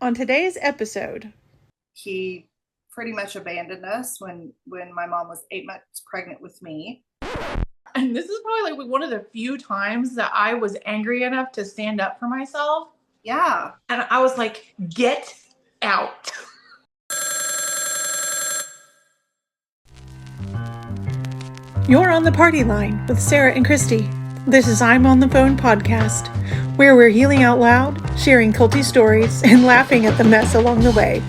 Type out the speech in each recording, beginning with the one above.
On today's episode, He pretty much abandoned us when my mom was 8 months pregnant with me. and this is probably like one of the few times that I was angry enough to stand up for myself. Yeah. And I was like, get out. You're on the party line with Sarah and Christy. This is I'm on the Phone podcast, where we're healing out loud, sharing culty stories, and laughing at the mess along the way.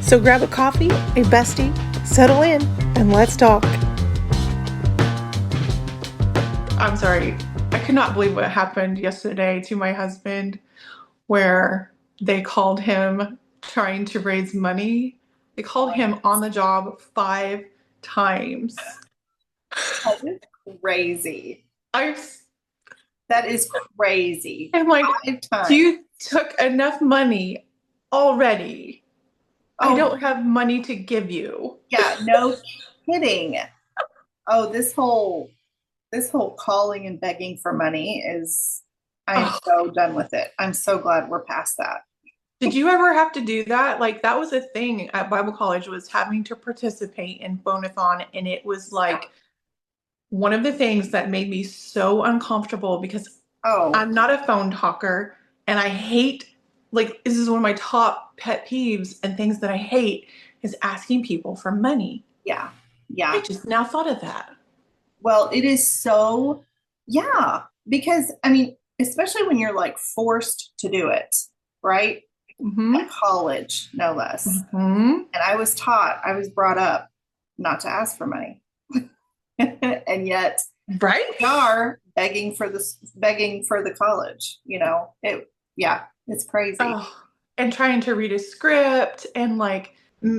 So grab a coffee, a bestie, settle in, and let's talk. I'm sorry. I could not believe what happened yesterday to my husband, where they called him trying to raise money. They called him on the job 5 times. That is crazy. I That is crazy. am like, 5 times. you took enough money already. I Oh, don't have money to give you. yeah, no kidding. Oh, this whole calling and begging for money is I am Oh, so done with it. I'm so glad we're past that. did you ever have to do that? Like that was a thing at Bible college, was having to participate in Phone-a-thon, and it was like one of the things that made me so uncomfortable because Oh, I'm not a phone talker, and I hate, like, this is one of my top pet peeves and things that I hate is asking people for money. yeah. I Yeah. just now thought of that. Well, it is so, yeah, because I mean, especially when you're like forced to do it, right? At Mm-hmm. college, no less. Mm-hmm. And I was brought up not to ask for money. And yet Right? we are begging for the college, yeah, it's crazy. Oh, and trying to read a script and like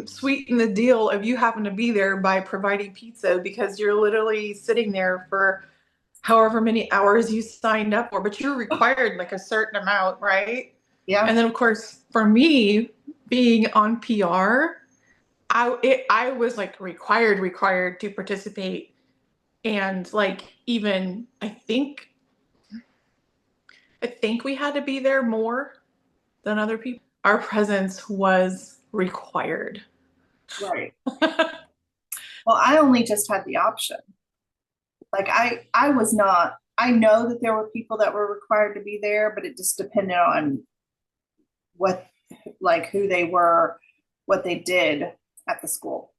sweeten the deal of you having to be there by providing pizza because you're literally sitting there for however many hours you signed up for, but you're required like a certain amount, right? Yeah. And then of course, for me being on PR, I was like required to participate, and like even I think we had to be there more than other people. Our presence was required. Right. Well, I only just had the option. Like I was not, I know that there were people that were required to be there, but it just depended on what, like who they were, what they did at the school.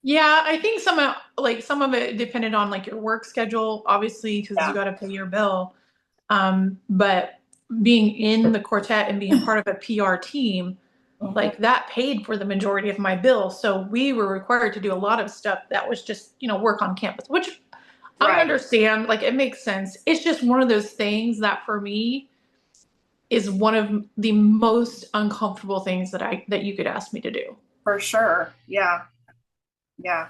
Yeah, I think some of it depended on like your work schedule, obviously, because you Yeah. got to pay your bill. But being in the quartet and being part of a PR team, Mhm. like that paid for the majority of my bill. So we were required to do a lot of stuff that was just, work on campus, which I Right. understand. Like it makes sense. It's just one of those things that for me is one of the most uncomfortable things that you could ask me to do. For sure. Yeah. Yeah.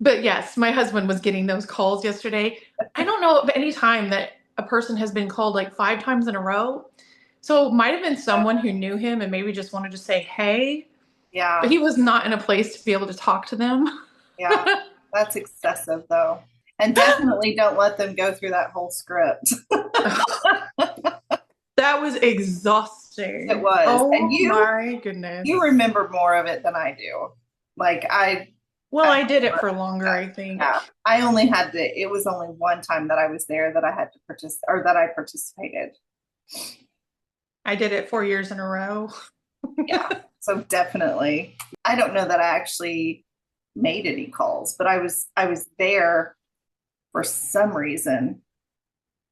But yes, my husband was getting those calls yesterday. I don't know of any time that a person has been called like 5 times in a row. So it might have been someone who knew him and maybe just wanted to say hey, but Yeah. he was not in a place to be able to talk to them. Yeah. That's excessive though. And definitely don't let them go through that whole script. That was It exhausting. was. And Oh you my you goodness. remember more of it than I do. Like Well, I I did it for longer, I yeah. think. I only had to it was only one time that I was there that I had to participate or that I participated. I did it 4 years in a row. Yeah. So definitely. I don't know that I actually made any calls, but I was there for some reason,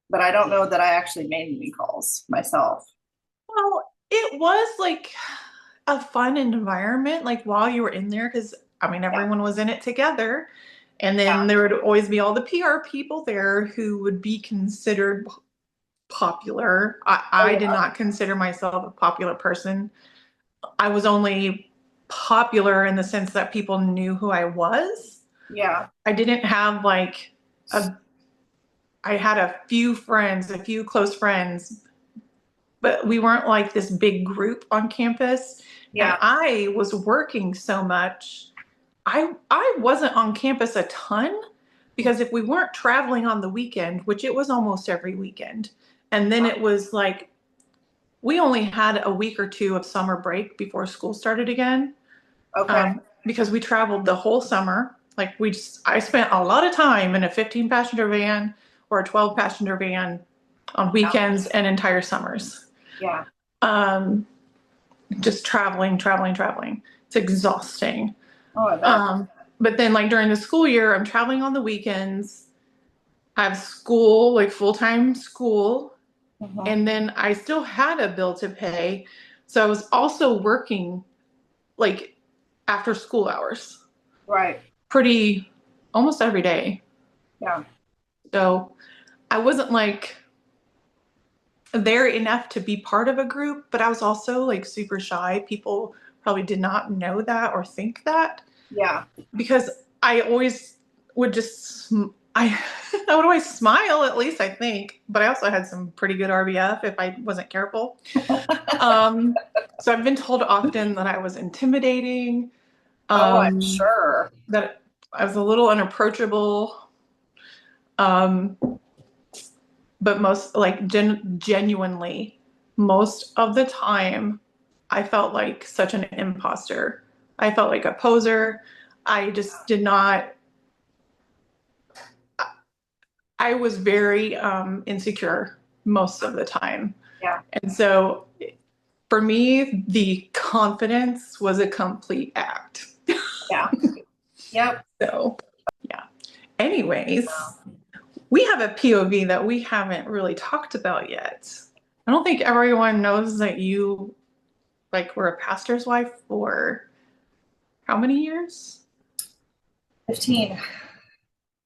but I don't know that I actually made any calls myself. Well, it was like a fun environment, like while you were in there, because I mean, Yeah. everyone was in it together. And then Yeah. there would always be all the PR people there who would be considered popular. I Oh did not consider myself a popular person. I was only popular in the sense that people knew who I was. yeah. I didn't have like a, I had a few friends, a few close friends, but we weren't like this big group on campus. And Yeah. I was working so much. I wasn't on campus a ton because if we weren't traveling on the weekend, which it was almost every weekend, and then it was like we only had a week or two of summer break before school started again. Okay. Because we traveled the whole summer. Like I spent a lot of time in a 15 passenger van or a 12 passenger van on weekends and entire summers. Yeah. Um, just traveling. It's exhausting. Oh, I bet. But then like during the school year, I'm traveling on the weekends. I have school, like full-time school, Mhm. and then I still had a bill to pay. So I was also working like after school hours, Right. pretty almost every day. Yeah. So I wasn't like there enough to be part of a group, but I was also like super shy. People probably did not know that or think that Yeah. because I always would just I I would always smile, at least I think, but I also had some pretty good RBF if I wasn't careful. Um, so I've been told often that I was intimidating, Oh, I'm um, sure. that I was a little unapproachable. Um, but most like genuinely, most of the time, I felt like such an imposter. I felt like a poser. I just did not. I was very insecure most of the time, Yeah. and so for me, the confidence was a complete act. Yeah. Yep. So yeah. Anyways, we have a POV that we haven't really talked about yet. I don't think everyone knows that you like were a pastor's wife for how many years? 15.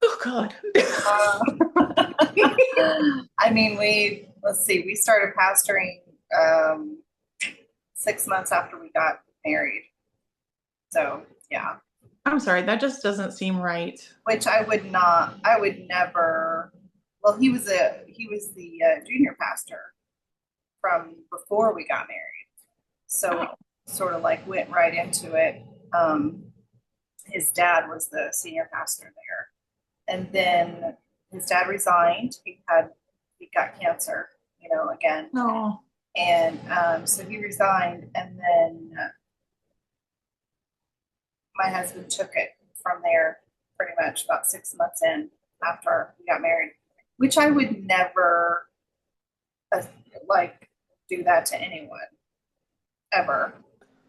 Oh God. I mean, let's see, we started pastoring 6 months after we got married. So, yeah, I'm sorry, that just doesn't seem right. which I would never, well, he was the junior pastor from before we got married. So we Oh, sort of like went right into it. His dad was the senior pastor there. And then his dad resigned. He got cancer, again. no. And so he resigned, and then my husband took it from there pretty much about 6 months in after we got married, which I would never uh, like do that to anyone ever.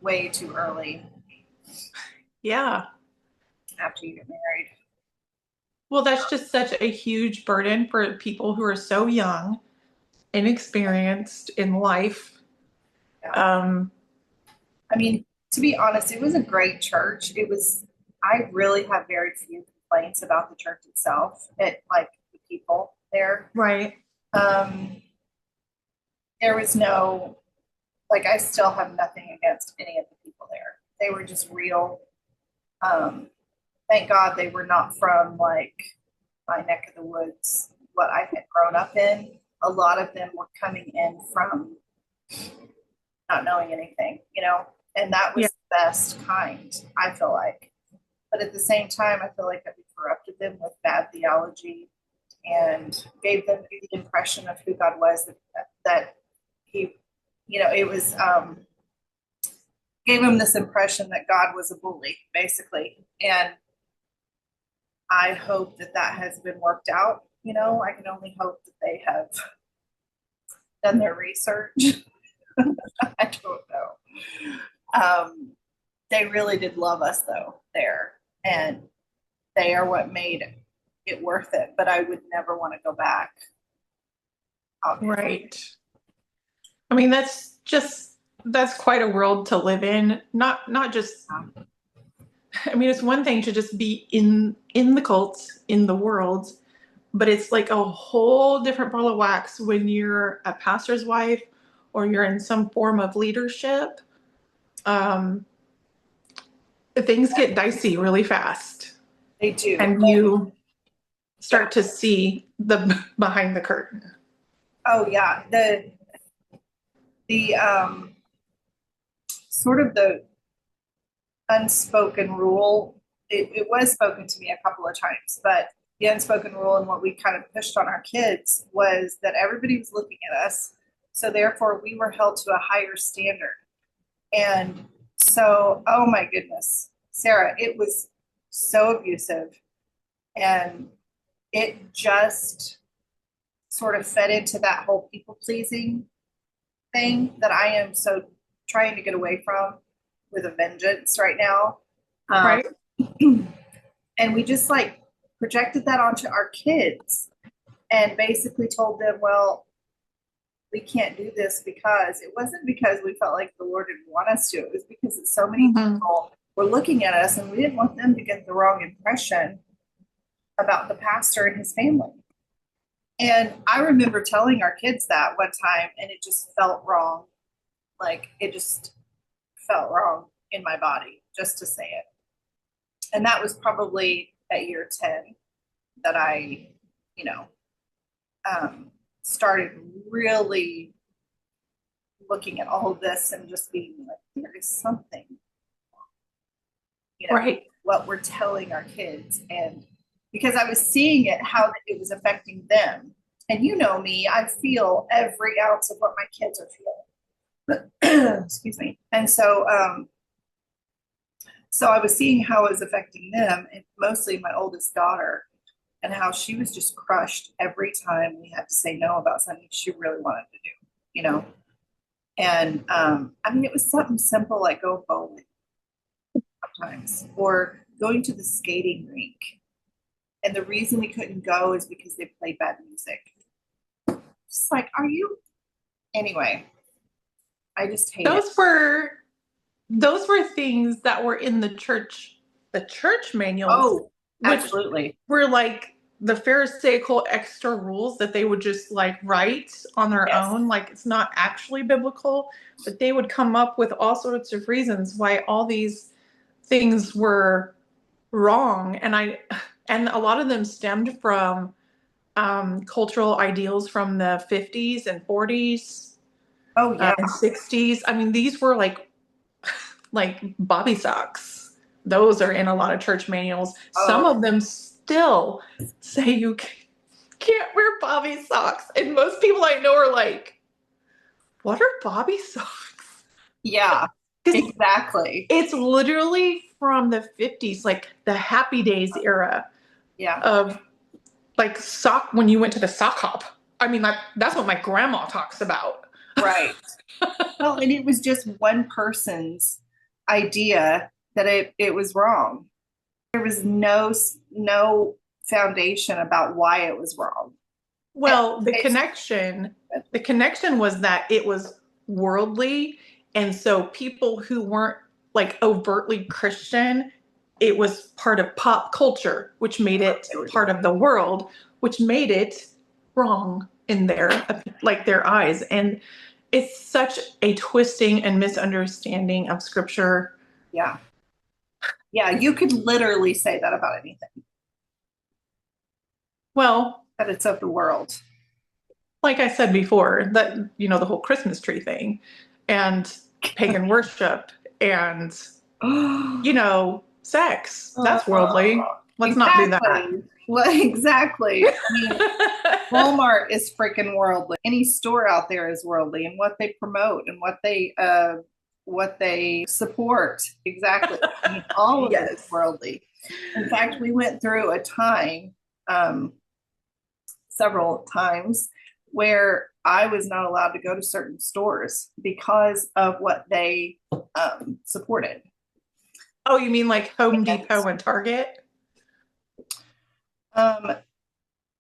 Way too early Yeah. after you get married. Well, that's just such a huge burden for people who are so young, inexperienced in life. Yeah. Um, I mean, to be honest, it was a great church. I really have very few complaints about the church itself. Like the people there. right. Um, there was no, like, I still have nothing against any of the people there. They were just real. Um, thank God they were not from like my neck of the woods, what I had grown up in. A lot of them were coming in from not knowing anything, and that Yeah. was the best kind, I feel like. But at the same time, I feel like that we corrupted them with bad theology and gave them the impression of who God was, that he, it was, gave them this impression that God was a bully, basically. And I hope that that has been worked out. I can only hope that they have done their research. I don't know. They really did love us though there, and they are what made it worth it. But I would never want to go back. Obviously. Right. I mean, that's quite a world to live in. Not just I mean, it's one thing to just be in the cult, in the world, but it's like a whole different ball of wax when you're a pastor's wife or you're in some form of leadership. Um, things get dicey really fast, They do. and you Yeah. start to see the behind the curtain. Oh yeah. The sort of the unspoken rule. It was spoken to me a couple of times, but the unspoken rule and what we kind of pushed on our kids was that everybody was looking at us So therefore we were held to a higher standard. And so, oh my goodness, Sarah, it was so abusive. And it just sort of fed into that whole people pleasing thing that I am so trying to get away from with a vengeance right now. Right. And we just like projected that onto our kids and basically told them, well, we can't do this because it wasn't because we felt like the Lord didn't want us to. It was because so many people were looking at us and we didn't want them to get the wrong impression about the pastor and his family. And I remember telling our kids that one time and it just felt wrong. Like it just felt wrong in my body just to say it. And that was probably at year 10 that I, you know, started really looking at all of this and just being like, there is something, you know, Right. what we're telling our kids. And because I was seeing it, how it was affecting them. And you know me, I feel every ounce of what my kids are feeling. Excuse me. And so, so I was seeing how it was affecting them, and mostly my oldest daughter, and how she was just crushed every time we had to say no about something she really wanted to do, you know? And I mean, it was something simple like go bowling sometimes or going to the skating rink. And the reason we couldn't go is because they played bad music. Just like, are you? Anyway, I just hate it. Those were things that were in the church manuals. Oh, absolutely. Were like the Pharisaical extra rules that they would just like write on their own. Like it's not actually biblical, but they would come up with all sorts of reasons why all these things were wrong. And a lot of them stemmed from cultural ideals from the 50s and 40s. Oh yeah. And 60s. I mean, these were like bobby socks. Those are in a lot of church manuals. Some of them still say you can't wear bobby socks. And most people I know are like, what are bobby socks? Yeah, exactly. It's literally from the 50s, like the Happy Days era. Yeah. Of like sock, when you went to the sock hop. I mean, that's what my grandma talks about. Right. Well, and it was just one person's idea that it was wrong. There was no foundation about why it was wrong. Well, the connection was that it was worldly, and so people who weren't like overtly Christian, it was part of pop culture, which made it part of the world, which made it wrong in their eyes. And it's such a twisting and misunderstanding of scripture. Yeah. Yeah, you could literally say that about anything. Well, that it's of the world. Like I said before, that, you know, the whole Christmas tree thing and pagan worship and, you know, sex. That's worldly. Let's not do that. Well, exactly. I mean, Walmart is freaking worldly. Any store out there is worldly, and what they promote and what they support. Exactly. I mean, all of it is worldly. In fact, we went through a time, several times, where I was not allowed to go to certain stores because of what they supported. Oh, you mean like Home Depot and Target?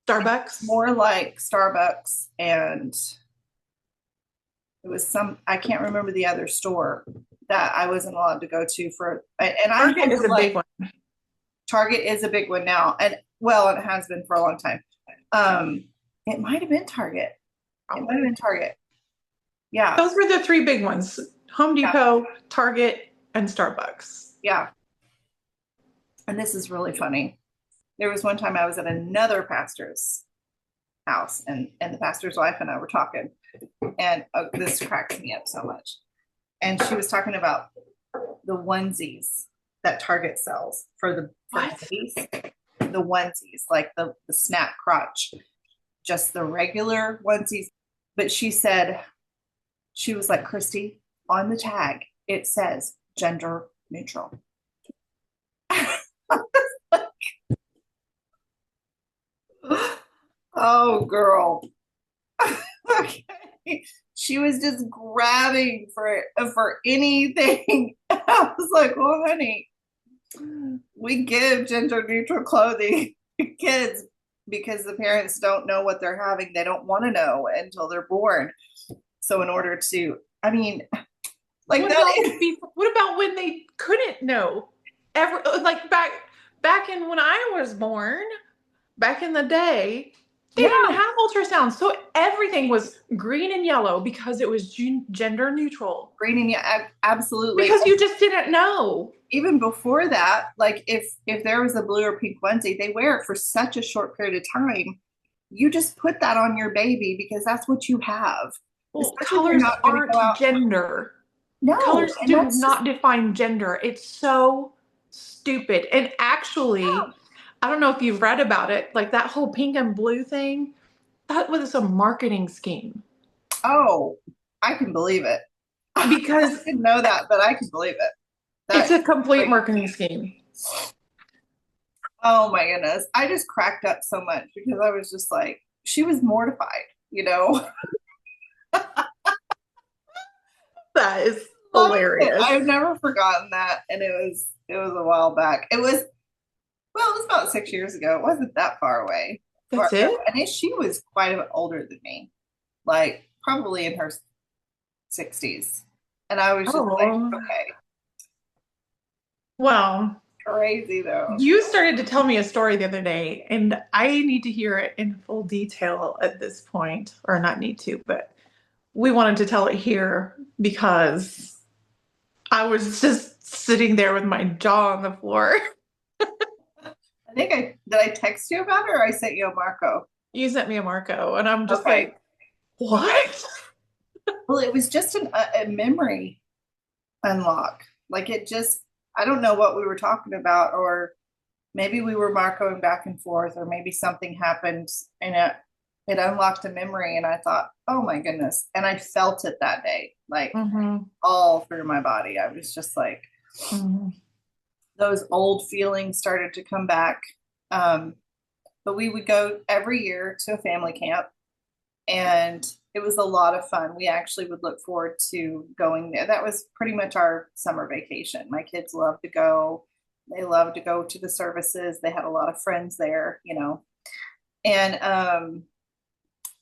Starbucks? More like Starbucks, and it was I can't remember the other store that I wasn't allowed to go to for. And Target is a big one. Target is a big one now, and well, it has been for a long time. It might have been Target. It might have been Target. Yeah. Those were the three big ones: Home Depot, Target, and Starbucks. Yeah. And this is really funny. There was one time I was at another pastor's house, and the pastor's wife and I were talking, and this cracks me up so much. And she was talking about the onesies that Target sells for the babies. The onesies, like the snap crotch, just the regular onesies. But she said She was like, Christy, on the tag, it says gender neutral. Oh, girl. Okay. She was just grabbing for anything. I was like, well, honey, we give gender neutral clothing to kids because the parents don't know what they're having. They don't want to know until they're born. So in order to, I mean, like What that about is, what about when they couldn't know? Ever like back in when I was born, back in the day, they yeah, didn't have ultrasound. So everything was green and yellow because it was gender neutral. greening, yeah, absolutely. Because you just didn't know. Even before that, like if there was a blue or pink onesie, they wear it for such a short period of time. You just put that on your baby because that's what you have. Well, Especially if you're colors not going to go aren't out. gender. No, Colors and do that's just not define gender. It's so stupid. And actually, I don't know if you've read about it, like that whole pink and blue thing, that was a marketing scheme. oh, I can believe it. I Because didn't know that, but I can believe it. it's That a complete like, marketing scheme. oh my goodness. I just cracked up so much because I was just like, she was mortified, you know. That is Loved it. hilarious. I've never forgotten that. And it was a while back. It was about 6 years ago. It wasn't that far away. That's it? And she was quite a bit older than me, like probably in her 60s. And I was just like, Oh, okay, well, crazy though. you started to tell me a story the other day, and I need to hear it in full detail at this point, or not need to, but we wanted to tell it here because I was just sitting there with my jaw on the floor. I think did I text you about it or I sent you a Marco? You sent me a Marco, and I'm just Okay. like, what? Well, it was just a memory unlock. Like it just, I don't know what we were talking about, or maybe we were Marcoing back and forth, or maybe something happened and it unlocked a memory. And I thought, oh my goodness. And I felt it that day, like Mm-hmm. all through my body. I was just like, Mm-hmm. those old feelings started to come back. Um, but we would go every year to a family camp, and it was a lot of fun. We actually would look forward to going there. That was pretty much our summer vacation. My kids loved to go. They loved to go to the services. They had a lot of friends there, you know. And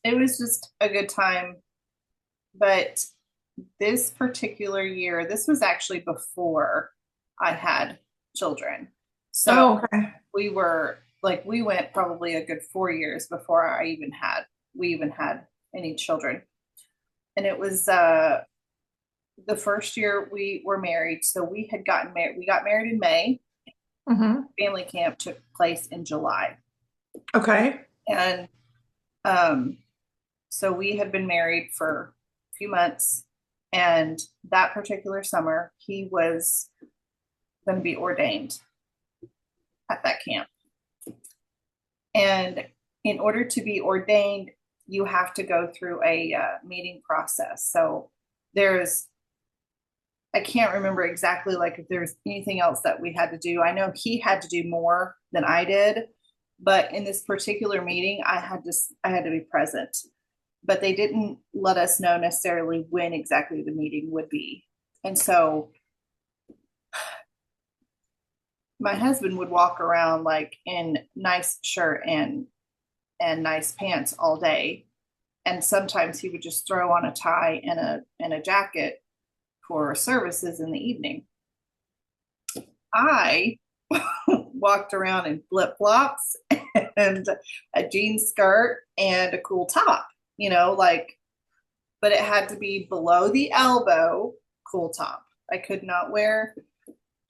it was just a good time. But this particular year, this was actually before I had children. So Oh, okay. we went probably a good 4 years before we even had any children. And it was the first year we were married. So we had gotten married. We got married in May. Mm-hmm. Family camp took place in July. Okay. And um, so we had been married for a few months. And that particular summer, he was going to be ordained at that camp. And in order to be ordained, you have to go through a meeting process. So there's, I can't remember exactly like if there's anything else that we had to do. I know he had to do more than I did, but in this particular meeting, I had to be present. But they didn't let us know necessarily when exactly the meeting would be. And so my husband would walk around like in nice shirt and nice pants all day. And sometimes he would just throw on a tie and a jacket for services in the evening. I walked around in flip flops and a jean skirt and a cool top, you know, like, but it had to be below the elbow, cool top. I could not wear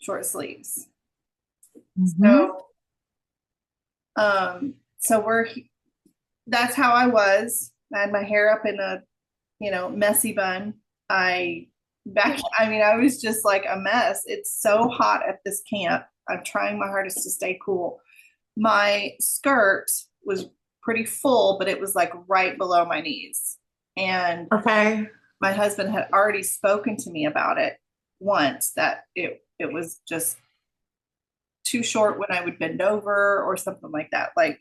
short sleeves. Mm-hmm. So, so that's how I was. I had my hair up in a, you know, messy bun. I mean, I was just like a mess. It's so hot at this camp. I'm trying my hardest to stay cool. My skirt was pretty full, but it was like right below my knees. And Okay. my husband had already spoken to me about it once, that it was just too short when I would bend over or something like that. Like,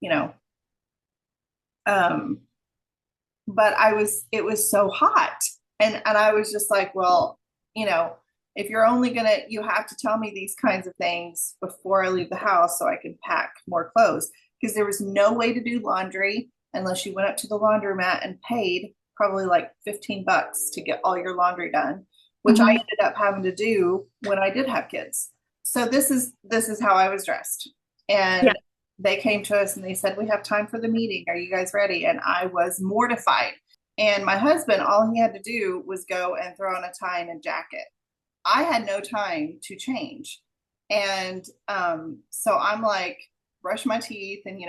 you know, um, but it was so hot. And I was just like, well, you know, if you're only gonna, you have to tell me these kinds of things before I leave the house so I can pack more clothes. Because there was no way to do laundry unless you went up to the laundromat and paid probably like $15 to get all your laundry done, which I ended up having to do when I did have kids. So this is how I was dressed. Yeah. And they came to us and they said, we have time for the meeting. Are you guys ready? And I was mortified. And my husband, all he had to do was go and throw on a tie and a jacket. I had no time to change. And so I'm like, brush my teeth and,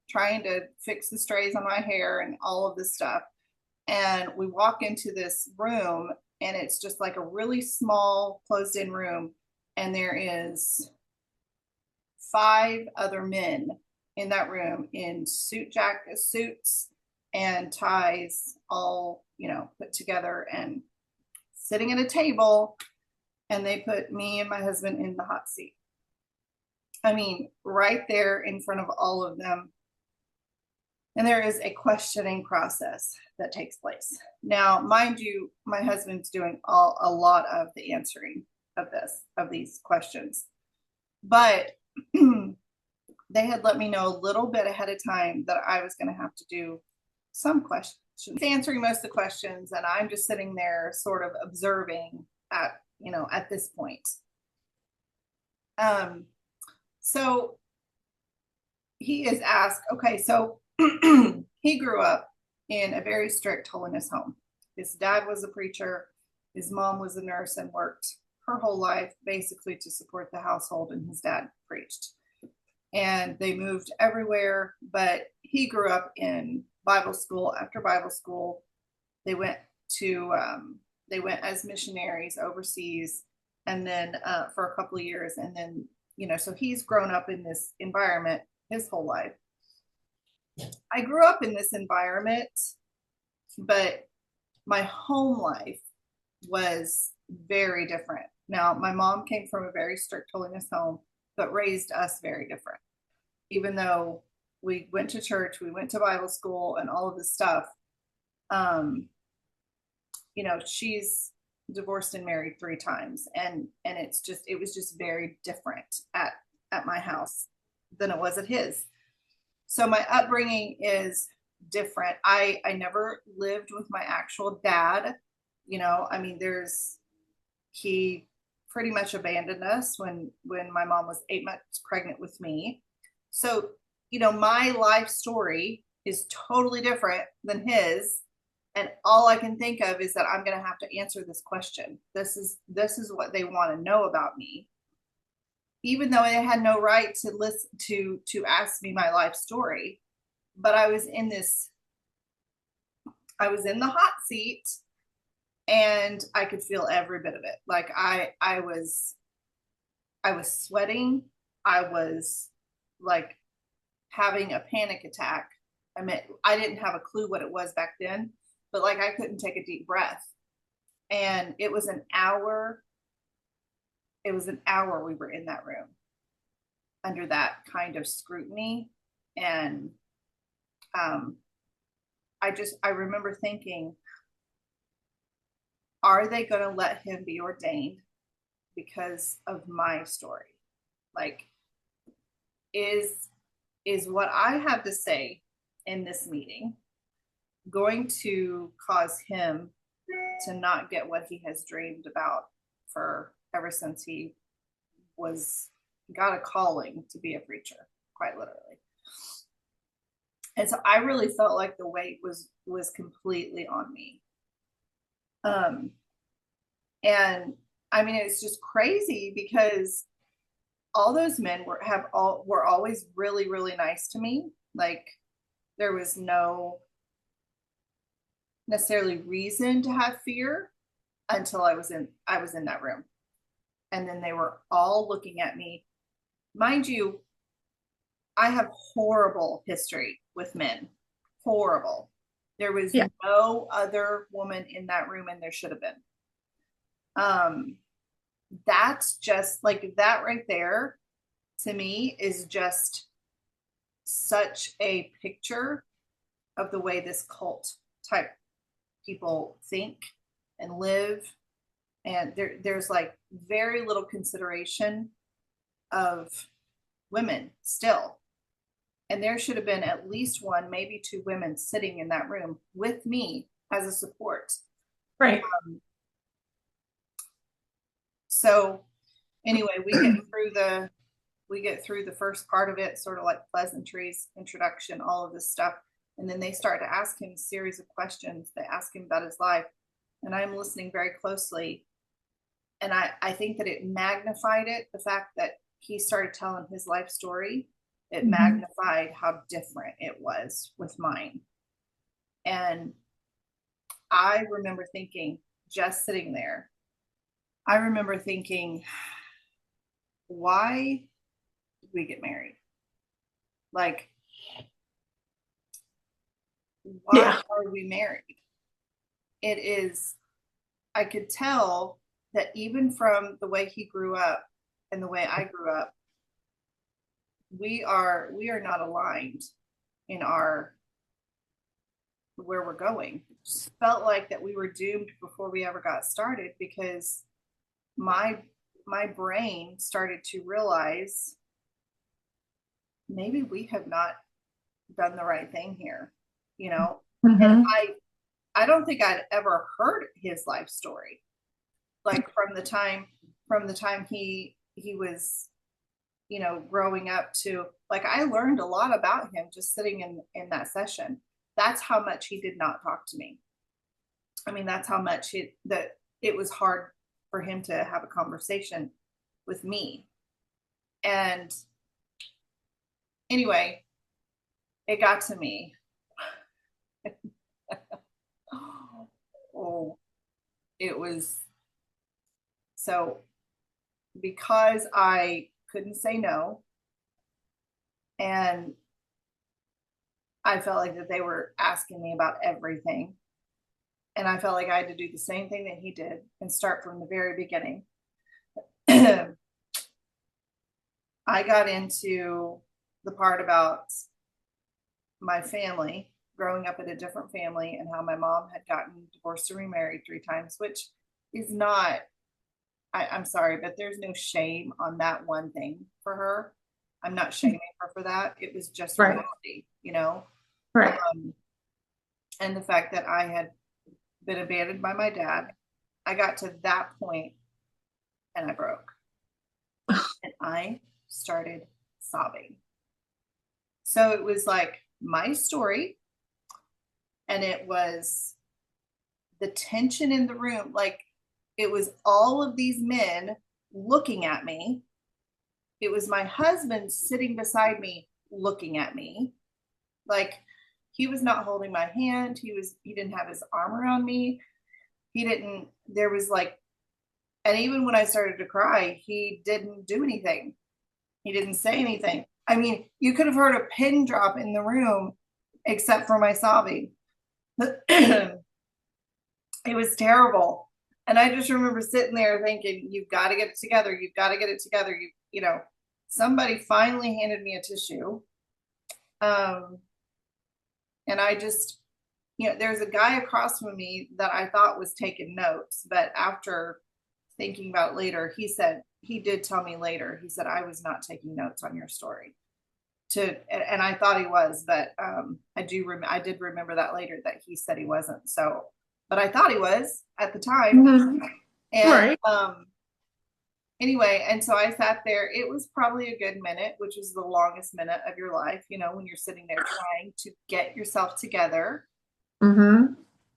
trying to fix the strays on my hair and all of this stuff. And we walk into this room, and it's just like a really small closed in room. And there is 5 other men in that room in suits and ties, all, put together and sitting at a table. And they put me and my husband in the hot seat. I mean, right there in front of all of them. And there is a questioning process that takes place. Now, mind you, my husband's doing a lot of the answering of these questions. But they had let me know a little bit ahead of time that I was going to have to do some questions, answering most of the questions. And I'm just sitting there sort of observing at this point. So he is asked, okay, so he grew up in a very strict holiness home. His dad was a preacher. His mom was a nurse and worked her whole life basically to support the household, and his dad preached. And they moved everywhere, but he grew up in Bible school after Bible school. They went as missionaries overseas, and then for a couple of years, and then so he's grown up in this environment his whole life. I grew up in this environment, but my home life was very different. Now, my mom came from a very strict holiness home, but raised us very different. Even though we went to church, we went to Bible school and all of this stuff, she's divorced and married 3 times. And it was just very different at my house than it was at his. So my upbringing is different. I never lived with my actual dad. He pretty much abandoned us when my mom was 8 months pregnant with me. So, my life story is totally different than his. And all I can think of is that I'm going to have to answer this question. This is what they want to know about me. Even though they had no right to listen to ask me my life story. But I was in the hot seat, and I could feel every bit of it. Like I was sweating. I was like having a panic attack. I mean, I didn't have a clue what it was back then, but like I couldn't take a deep breath. And it was an hour we were in that room under that kind of scrutiny. And I remember thinking, are they going to let him be ordained because of my story? Like, is what I have to say in this meeting going to cause him to not get what he has dreamed about for ever since he got a calling to be a preacher, quite literally? And so I really felt like the weight was completely on me. And I mean, it's just crazy because all those men were always really, really nice to me. Like, there was no necessarily reason to have fear until I was in that room. And then they were all looking at me. Mind you, I have horrible history with men. Horrible. There was Yeah. no other woman in that room, and there should have been. That's just like that right there to me is just such a picture of the way this cult type people think and live. And there's like very little consideration of women still. And there should have been at least one, maybe two women sitting in that room with me as a support. Right. So anyway, we get through the first part of it, sort of like pleasantries, introduction, all of this stuff. And then they start to ask him a series of questions. They ask him about his life. And I'm listening very closely. And I think that it magnified it, the fact that he started telling his life story. It magnified how different it was with mine. And I remember thinking, just sitting there, I remember thinking, why did we get married? Like, why are we married? It is, I could tell that even from the way he grew up and the way I grew up, we are not aligned in our where we're going. It just felt like that we were doomed before we ever got started, because my brain started to realize maybe we have not done the right thing here, you know. And I don't think I'd ever heard his life story, like from the time he was, you know, growing up to, like, I learned a lot about him just sitting in that session. That's how much he did not talk to me. I mean, that's how much it was hard for him to have a conversation with me. And anyway, it got to me. Oh, it was so, because I couldn't say no, and I felt like that they were asking me about everything, and I felt like I had to do the same thing that he did and start from the very beginning. I got into the part about my family, growing up in a different family, and how my mom had gotten divorced and remarried 3 times, which is not, I'm sorry, but there's no shame on that one thing for her. I'm not shaming her for that. It was just reality, you know? Right. And the fact that I had been abandoned by my dad, I got to that point and I broke. And I started sobbing. So it was like my story, and it was the tension in the room. Like, it was all of these men looking at me. It was my husband sitting beside me looking at me. Like, he was not holding my hand. He didn't have his arm around me. There was like, and even when I started to cry, he didn't do anything. He didn't say anything. I mean, you could have heard a pin drop in the room except for my sobbing. It was terrible. And I just remember sitting there thinking, you've got to get it together. You've got to get it together. You know, somebody finally handed me a tissue. And I just, you know, there's a guy across from me that I thought was taking notes, but after thinking about it later, he did tell me later, he said, I was not taking notes on your story. And I thought he was, but I did remember that later, that he said he wasn't. So, but I thought he was at the time. And anyway, and so I sat there. It was probably a good minute, which is the longest minute of your life, you know, when you're sitting there trying to get yourself together. And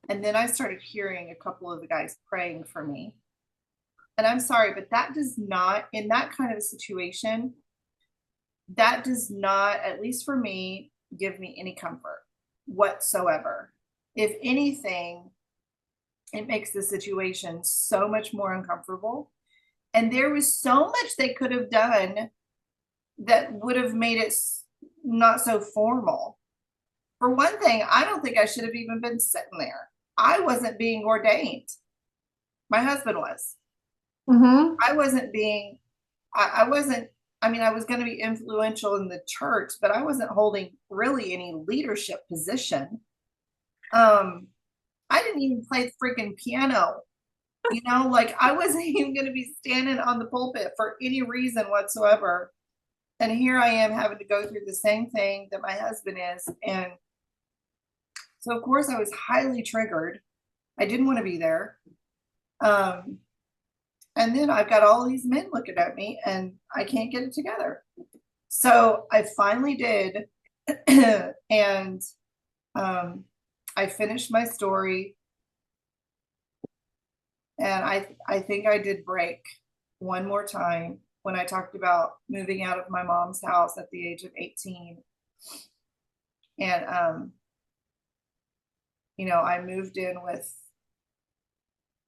then I started hearing a couple of the guys praying for me. And I'm sorry, but that does not, in that kind of a situation, that does not, at least for me, give me any comfort whatsoever. If anything, it makes the situation so much more uncomfortable. And there was so much they could have done that would have made it not so formal. For one thing, I don't think I should have even been sitting there. I wasn't being ordained. My husband was. Mm-hmm. I wasn't being, I wasn't, I mean, I was going to be influential in the church, but I wasn't holding really any leadership position. I didn't even play the freaking piano, like I wasn't even going to be standing on the pulpit for any reason whatsoever. And here I am having to go through the same thing that my husband is. And so, of course, I was highly triggered. I didn't want to be there. And then I've got all these men looking at me and I can't get it together. So I finally did. And I finished my story. And I think I did break one more time when I talked about moving out of my mom's house at the age of 18. And, I moved in with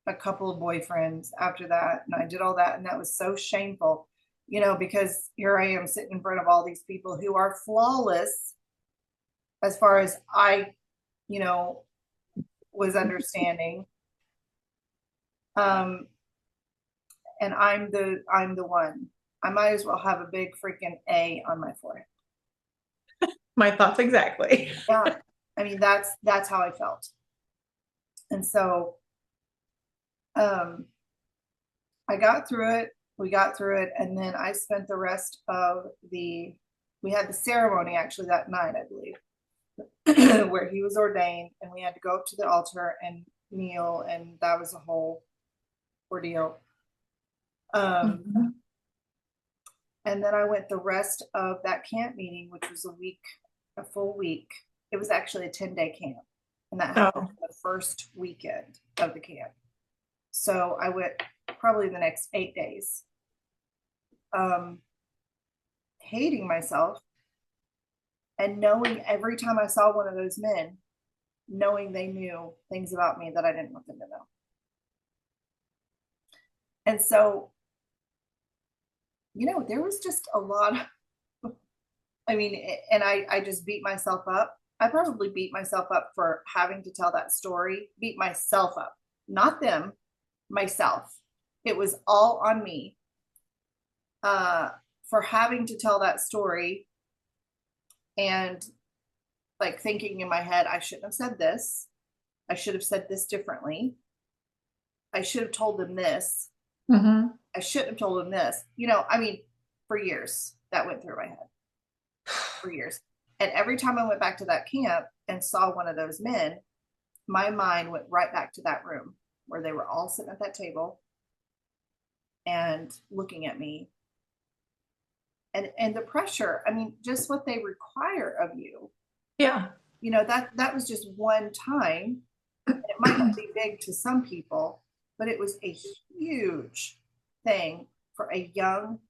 a couple of boyfriends after that. And I did all that. And that was so shameful, because here I am sitting in front of all these people who are flawless as far as I, was understanding. And I'm the one. I might as well have a big freaking A on my forehead. My thoughts exactly. Yeah. I mean, that's how I felt. And so I got through it. We got through it. And then I spent the rest of we had the ceremony actually that night, I believe, where he was ordained, and we had to go up to the altar and kneel. And that was a whole ordeal. Mm-hmm. And then I went the rest of that camp meeting, which was a full week. It was actually a 10-day camp. And that happened the first weekend of the camp. So I went probably the next 8 days, hating myself and knowing every time I saw one of those men, knowing they knew things about me that I didn't want them to know. And so, there was just a lot of, I mean, and I just beat myself up. I probably beat myself up for having to tell that story, beat myself up, not them, myself. It was all on me for having to tell that story and like thinking in my head, I shouldn't have said this. I should have said this differently. I should have told them this. Mm-hmm. I shouldn't have told them this. I mean, for years that went through my head. For years. And every time I went back to that camp and saw one of those men, my mind went right back to that room where they were all sitting at that table and looking at me. And the pressure, I mean, just what they require of you. Yeah. That was just one time. It might not be big to some people, but it was a huge thing for a young,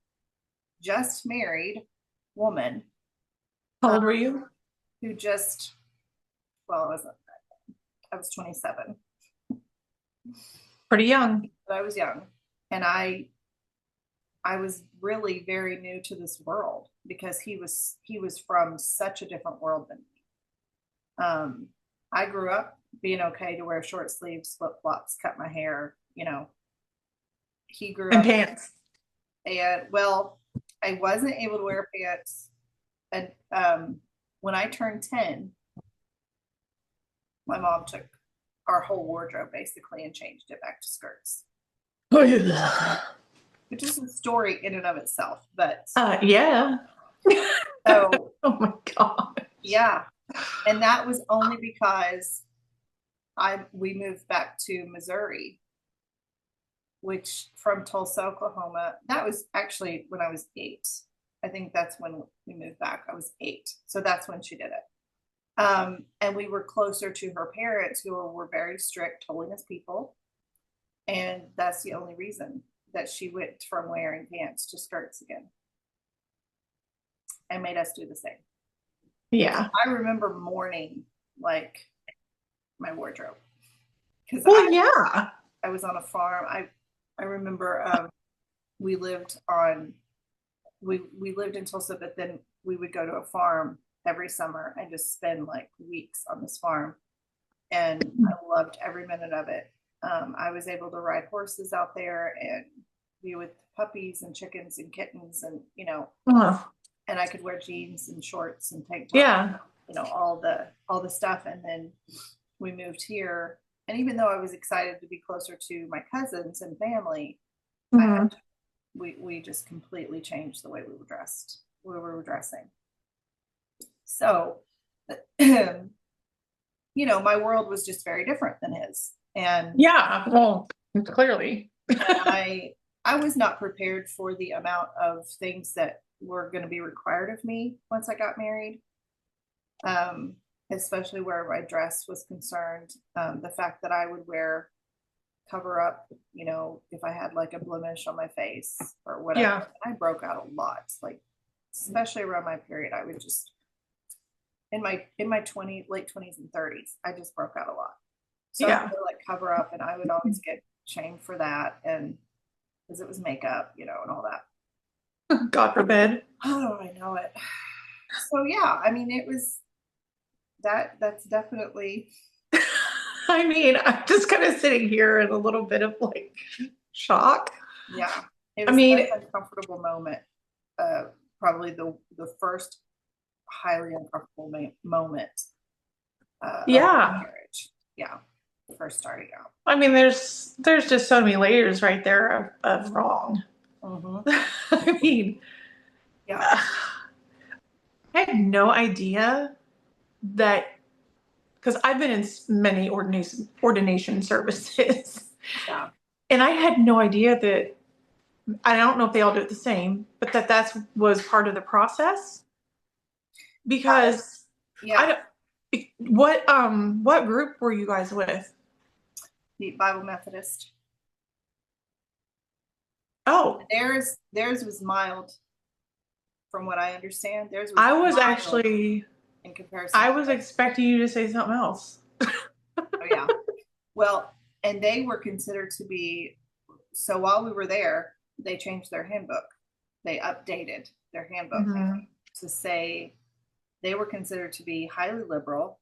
just married woman. How old were you? Who I was 27. Pretty young. But I was young. And I was really very new to this world because he was from such a different world than me. I grew up being okay to wear short sleeves, flip flops, cut my hair. He grew And up pants. And I wasn't able to wear pants. And when I turned 10, my mom took our whole wardrobe basically and changed it back to skirts. Oh, yeah. Which is a story in and of itself, but yeah. So oh my God. Yeah. And that was only because we moved back to Missouri, which from Tulsa, Oklahoma, that was actually when I was 8. I think that's when we moved back. I was 8. So that's when she did it. And we were closer to her parents, who were very strict, holiness people. And that's the only reason that she went from wearing pants to skirts again and made us do the same. Yeah. I remember mourning like my wardrobe. Because I was on a farm. I remember we lived in Tulsa, but then we would go to a farm every summer and just spend like weeks on this farm. And I loved every minute of it. I was able to ride horses out there and be with puppies and chickens and kittens and, Oh, and I could wear jeans and shorts and tank tops, yeah. all the stuff. And then we moved here. And even though I was excited to be closer to my cousins and family, Mhm. we just completely changed the way we were dressed. We were dressing. So, my world was just very different than his. And Yeah. Well, clearly. I was not prepared for the amount of things that were going to be required of me once I got married. Especially where my dress was concerned. The fact that I would wear cover up, if I had like a blemish on my face or whatever. Yeah. I broke out a lot, like especially around my period. I would just in my late 20s and 30s, I just broke out a lot. So I would like cover up, and I would always get shamed for that, and because it was makeup, and all that. God forbid. Oh, I know it. So yeah, I mean, it was that's definitely. I mean, I'm just kind of sitting here in a little bit of like shock. Yeah, it was an uncomfortable moment. Probably the first highly uncomfortable moment. Of marriage. Yeah, first starting out. I mean, there's just so many layers right there of wrong. Mm-hmm. I mean, yeah. I had no idea that, because I've been in many ordination services. Yeah. And I had no idea that, I don't know if they all do it the same, but that was part of the process. Because what group were you guys with? The Bible Methodist. Oh, theirs was mild, from what I understand. Theirs was. I was actually in comparison. I was expecting you to say something else. Oh yeah. Well, and they were considered to be. So while we were there, they changed their handbook. They updated their handbook to say they were considered to be highly liberal.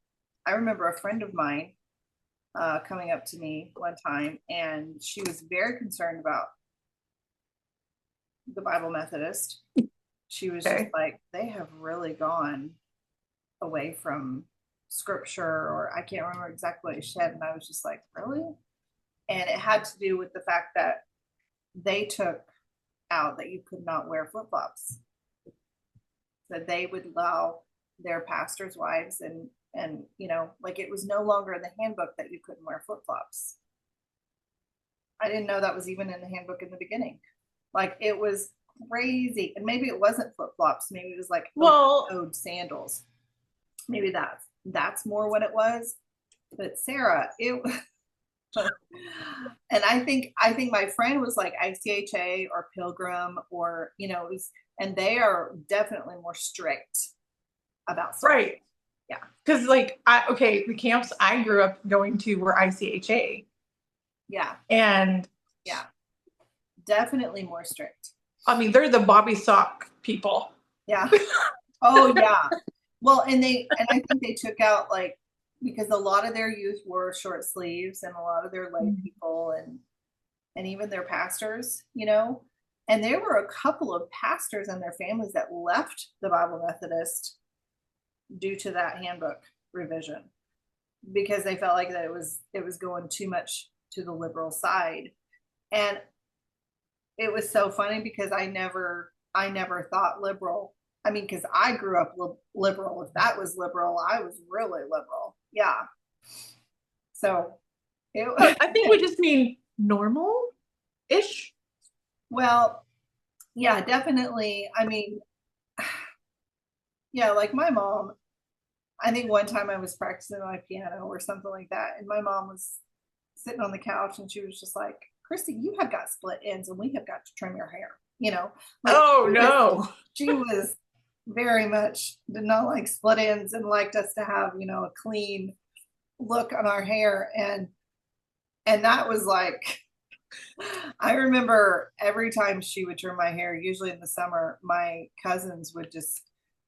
I remember a friend of mine coming up to me one time, and she was very concerned about the Bible Methodist. She was just like, they have really gone away from scripture, or I can't remember exactly what she said. And I was just like, really? And it had to do with the fact that they took out that you could not wear flip-flops. That they would allow their pastors' wives and like it was no longer in the handbook that you couldn't wear flip-flops. I didn't know that was even in the handbook in the beginning. Like it was crazy. And maybe it wasn't flip-flops, maybe it was like old sandals. Maybe that's more what it was. But Sarah, and I think my friend was like ICHA or Pilgrim, or and they are definitely more strict about stuff. Right. Yeah. Because the camps I grew up going to were ICHA. Yeah. And yeah, definitely more strict. I mean, they're the Bobby sock people. Yeah. Oh yeah. Well, and I think they took out because a lot of their youth wore short sleeves, and a lot of their lay people and even their pastors, and there were a couple of pastors and their families that left the Bible Methodist due to that handbook revision, because they felt like that it was going too much to the liberal side. And it was so funny because I never thought liberal. I mean, because I grew up liberal. If that was liberal, I was really liberal. Yeah. So I think we just mean normal-ish. Well, yeah, definitely. I mean, yeah, like my mom, I think one time I was practicing my piano or something like that, and my mom was sitting on the couch and she was just like, Christy, you have got split ends and we have got to trim your hair, Oh no. She was very much did not like split ends and liked us to have, a clean look on our hair. And that was like, I remember every time she would trim my hair, usually in the summer, my cousins would just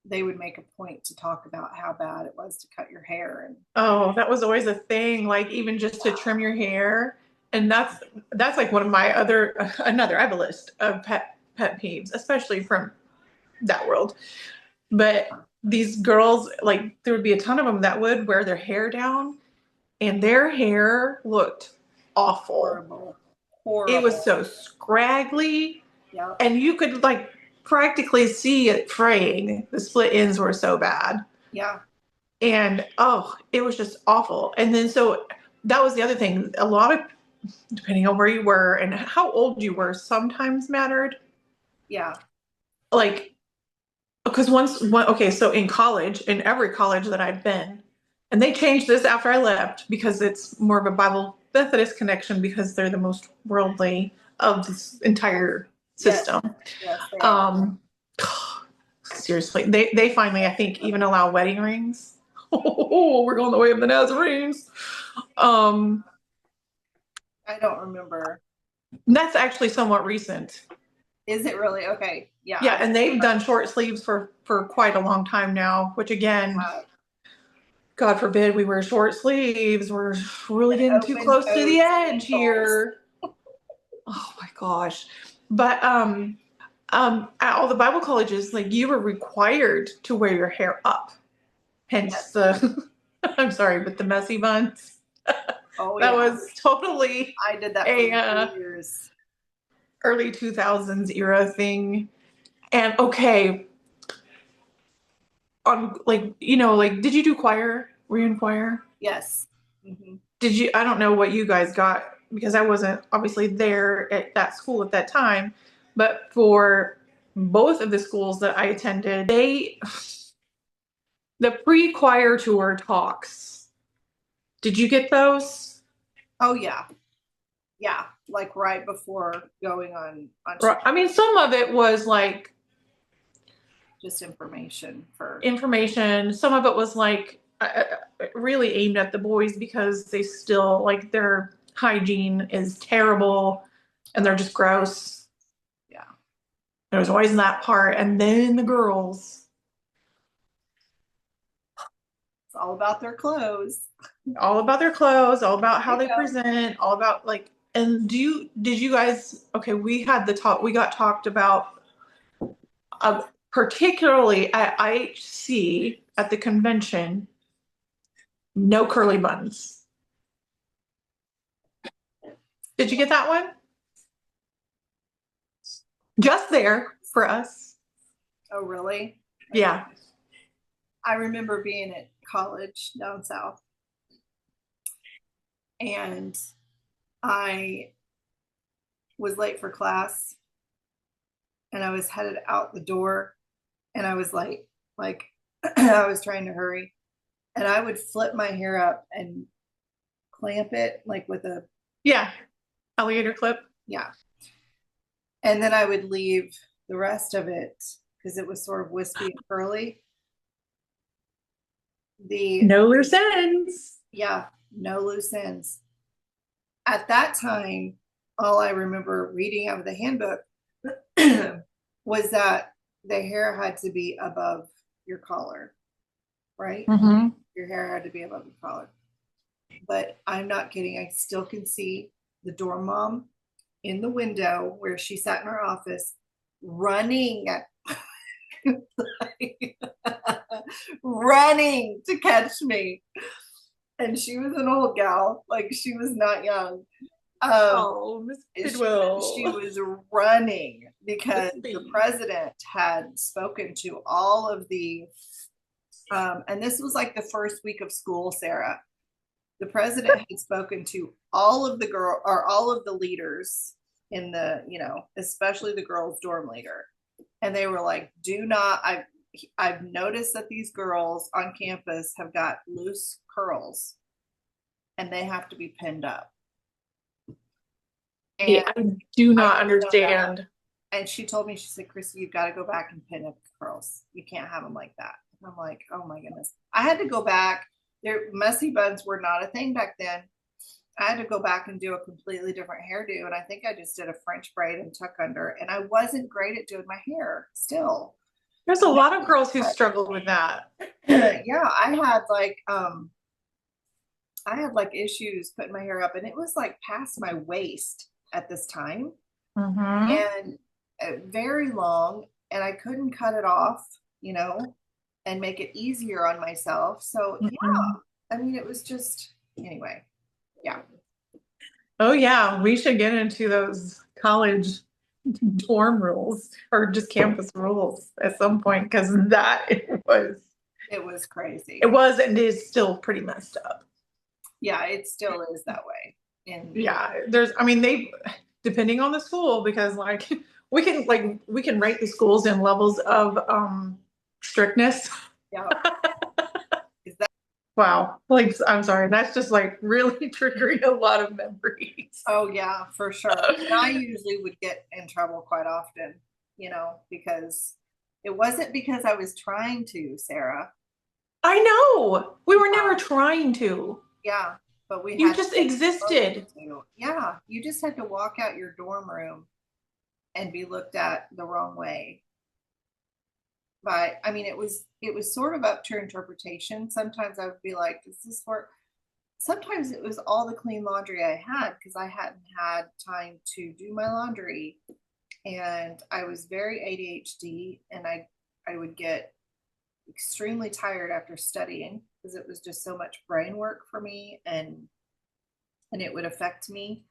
they would make a point to talk about how bad it was to cut your hair. And Oh, that was always a thing, like even just to trim your hair. And that's like one of my another, I have a list of pet peeves, especially from that world. But these girls, like there would be a ton of them that would wear their hair down and their hair looked awful. horrible, It was horrible. so scraggly Yeah. and you could like practically see it fraying. The split ends were so bad. Yeah. And oh, it was just awful. And then so that was the other thing. A lot of, depending on where you were and how old you were, sometimes mattered. Yeah. Like, because okay, so in college, in every college that I've been, and they changed this after I left because it's more of a Bible Methodist connection because they're the most worldly of this entire Yes. system. Yes, they are. Seriously, they finally, I think, even allow wedding rings. Oh, we're going the way of the Nazarenes. I don't remember. That's actually somewhat recent. Is it really? Okay. Yeah. Yeah, and they've done short sleeves for quite a long time now, which again, God forbid we wear short sleeves. We're really getting too open close to the toes, edge here. Oh my gosh. But at all the Bible colleges, like you were required to wear your hair up. Hence Yes. the I'm sorry, but the messy buns. Oh, That yeah. was totally I did that for years. Early 2000s era thing. And okay, on like, like, did you do choir? Were you in choir? Yes. Mm-hmm. Did you, I don't know what you guys got because I wasn't obviously there at that school at that time, but for both of the schools that I attended, the pre-choir tour talks. Did you get those? Oh, yeah. Yeah. Like right before going on Right. I mean, some of it was like just information for information. Some of it was like really aimed at the boys because they still like their hygiene is terrible and they're just gross. Yeah. There was always that part. And then the girls, it's all about their clothes. all about their clothes, all about how they present, all about like, and did you guys, okay, we got talked about particularly at IHC at the convention, no curly buns. Did you get that one? Just there for us. Oh, really? Yeah. I remember being at college down south, and I was late for class, and I was headed out the door, and I was like I was trying to hurry, and I would flip my hair up and clamp it like with a alligator clip. Yeah. And then I would leave the rest of it because it was sort of wispy and curly. No loose ends. Yeah, no loose ends. At that time, all I remember reading out of the handbook was that the hair had to be above your collar, right? Mm-hmm. Your hair had to be above your collar. But I'm not kidding. I still can see the dorm mom in the window where she sat in her office running running to catch me. And she was an old gal, like she was not young. Miss Bidwell. She was running because the president had spoken to all of the and this was like the first week of school, Sarah. The president had spoken to all of the leaders in the, especially the girls' dorm leader. And they were like, I've noticed that these girls on campus have got loose curls and they have to be pinned up. And I do not understand. And she told me, she said, Christy, you've got to go back and pin up the curls. You can't have them like that. And I'm like, oh my goodness. I had to go back. Their messy buns were not a thing back then. I had to go back and do a completely different hairdo. And I think I just did a French braid and tuck under. And I wasn't great at doing my hair still. There's a lot of girls who struggle with that. Yeah, I had like issues putting my hair up, and it was like past my waist at this time, Mm-hmm. and very long, and I couldn't cut it off, and make it easier on myself. So Mm-hmm. I mean, it was just anyway. Yeah. Oh yeah, we should get into those college dorm rules or just campus rules at some point because It was crazy. it was and is still pretty messed up. Yeah, it still is that way. And Yeah, I mean, depending on the school, because like we can rate the schools in levels of strictness. yeah, Wow. Like, I'm sorry, that's just like really triggering a lot of memories. oh yeah, for sure. And I usually would get in trouble quite often, because it wasn't because I was trying to, Sarah. I know. We were never trying to. Yeah, but we You had just to. existed. Yeah, you just had to walk out your dorm room and be looked at the wrong way. But I mean, it was sort of up to interpretation. Sometimes I would be like, "Does this work?" Sometimes it was all the clean laundry I had because I hadn't had time to do my laundry, and I was very ADHD, and I would get extremely tired after studying because it was just so much brain work for me, and it would affect me.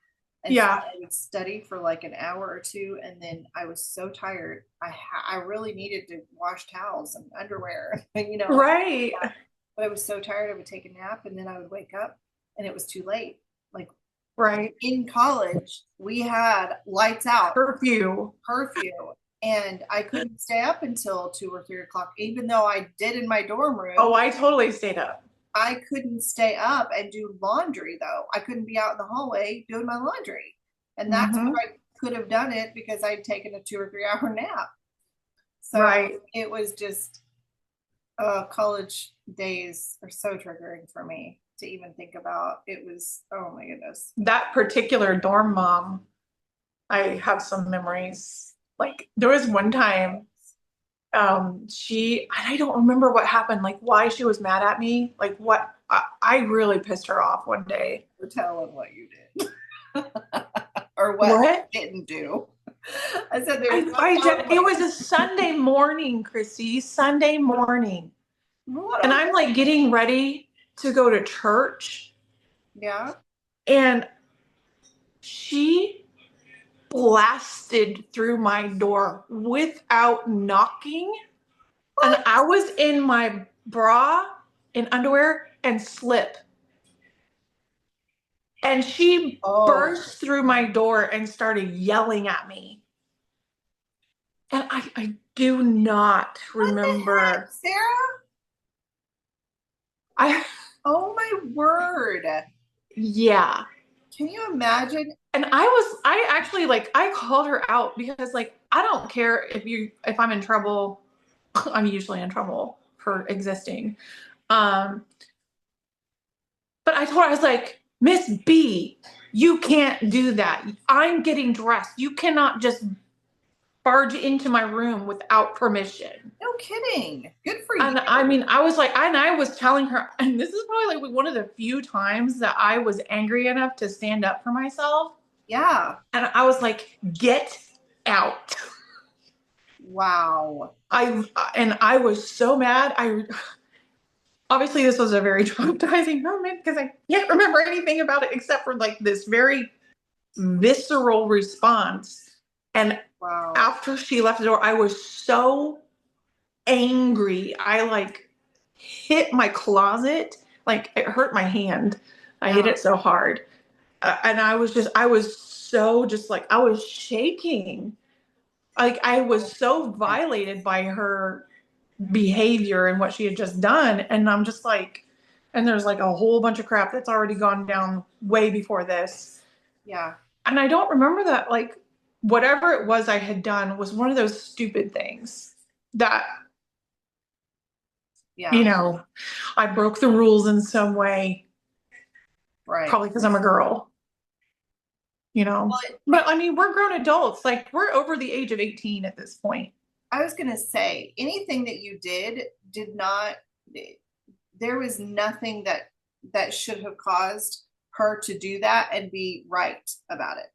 And so Yeah. I would study for like an hour or two, and then I was so tired. I really needed to wash towels and underwear, Right. But I was so tired I would take a nap, and then I would wake up and it was too late. Like Right. in college, we had lights out, Curfew. and I couldn't stay up until 2 or 3 o'clock, even though I did in my dorm room. Oh, I totally stayed up. I couldn't stay up and do laundry though. I couldn't be out in the hallway doing my laundry. And that's Mhm. where I could have done it because I'd taken a 2 or 3 hour nap. So Right. it was just college days are so triggering for me to even think about. It was, oh my goodness. That particular dorm mom, I have some memories. Like there was one time I don't remember what happened, like why she was mad at me, like what I really pissed her off one day. We're telling what you did or what you didn't do. I said there was it was a Sunday morning, Chrissy, Sunday morning. And I'm like getting ready to go to church. Yeah. And she blasted through my door without knocking. What? And I was in my bra and underwear and slip. And she burst through my door and started yelling at me. And I do not remember. Sarah? Oh my word. Yeah. Can you imagine? And I actually like, I called her out because like, I don't care if I'm in trouble. I'm usually in trouble for existing. But I told her, I was like, Miss B, you can't do that. I'm getting dressed. You cannot just barge into my room without permission. No kidding. Good for you. And I mean, I was like, and I was telling her, and this is probably like one of the few times that I was angry enough to stand up for myself. Yeah. And I was like, get out. Wow. I was so mad. Obviously this was a very traumatizing moment because I can't remember anything about it except for like this very visceral response. And wow. After she left the door, I was so angry. I like hit my closet, like it hurt my hand. I hit it so hard. And I was so just like, I was shaking. Like I was so violated by her behavior and what she had just done. And I'm just like, and there's like a whole bunch of crap that's already gone down way before this. Yeah. And I don't remember that, like, whatever it was I had done was one of those stupid things that, I broke the rules in some way. Right. Probably because I'm a girl. But I mean, we're grown adults. Like, we're over the age of 18 at this point. I was going to say, anything that you did not, there was nothing that should have caused her to do that and be right about it.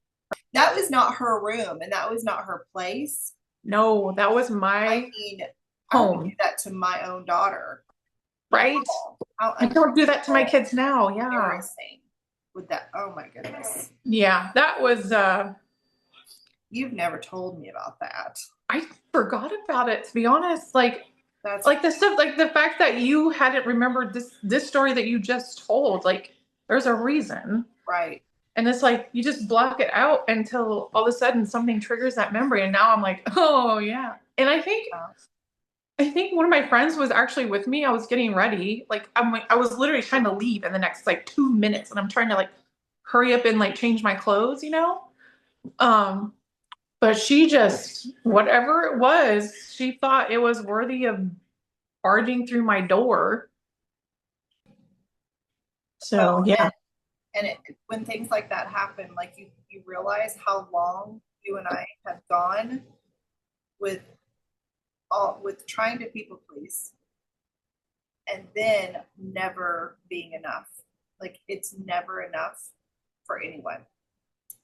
That was not her room and that was not her place. No, that was my I mean, I would do home, that to my own daughter. right? How I don't do that to my kids now. Yeah. embarrassing with that. Oh my goodness. Yeah, that was, You've never told me about that. I forgot about it, to be honest. Like That's the stuff, like the fact that you hadn't remembered this story that you just told, like there's a reason. right. And it's like you just block it out until all of a sudden something triggers that memory. And now I'm like, oh yeah. And I think one of my friends was actually with me. I was getting ready. Like I was literally trying to leave in the next like 2 minutes, and I'm trying to like hurry up and like change my clothes, you know? But she just, whatever it was, she thought it was worthy of barging through my door. So yeah. And when things like that happen, like you realize how long you and I have gone with trying to people please and then never being enough. Like it's never enough for anyone.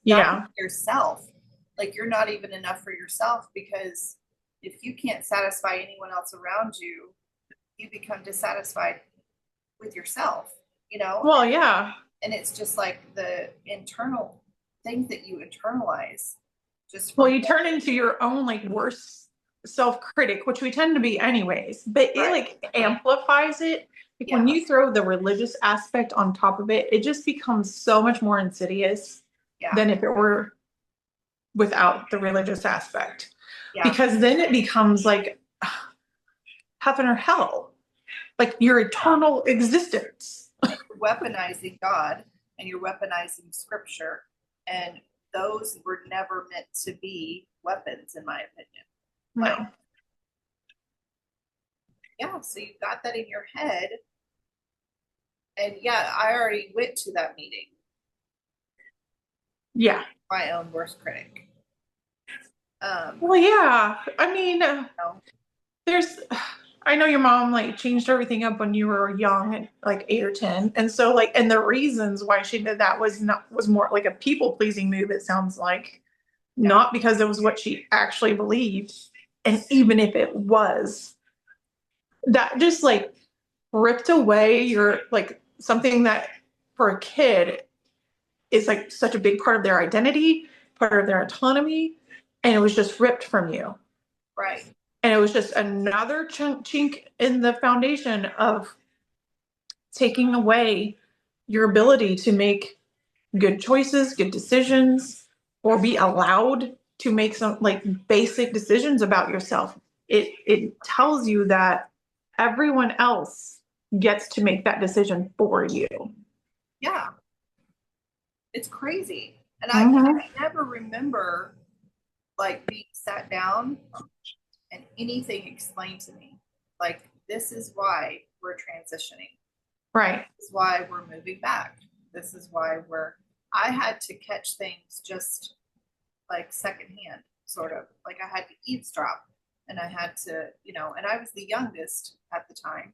Not Yeah. even yourself. Like you're not even enough for yourself, because if you can't satisfy anyone else around you, you become dissatisfied with yourself, you know? Well, yeah. And it's just like the internal things that you internalize. Well, you turn into your own like worst self-critic, which we tend to be anyways, but it like amplifies it. Like when you throw the religious aspect on top of it, it just becomes so much more insidious than if it were without the religious aspect. Because then it becomes like heaven or hell, like your eternal existence. Weaponizing God and you're weaponizing scripture, and those were never meant to be weapons, in my opinion. No. Yeah, so you got that in your head. And yeah, I already went to that meeting. Yeah. My own worst critic. Well, yeah. I mean, there's, I know your mom like changed everything up when you were young, like 8 or 10. And so like, and the reasons why she did that was more like a people pleasing move, it sounds like, not because it was what she actually believed. And even if it was, that just like ripped away your like something that for a kid is like such a big part of their identity, part of their autonomy, and it was just ripped from you. Right. And it was just another chink in the foundation of taking away your ability to make good choices, good decisions, or be allowed to make some like basic decisions about yourself. It tells you that everyone else gets to make that decision for you. Yeah. It's crazy. And I never remember like being sat down and anything explained to me. Like, this is why we're transitioning. Right. This is why we're moving back. This is why I had to catch things just like secondhand, sort of. Like I had to eavesdrop and I had to, and I was the youngest at the time.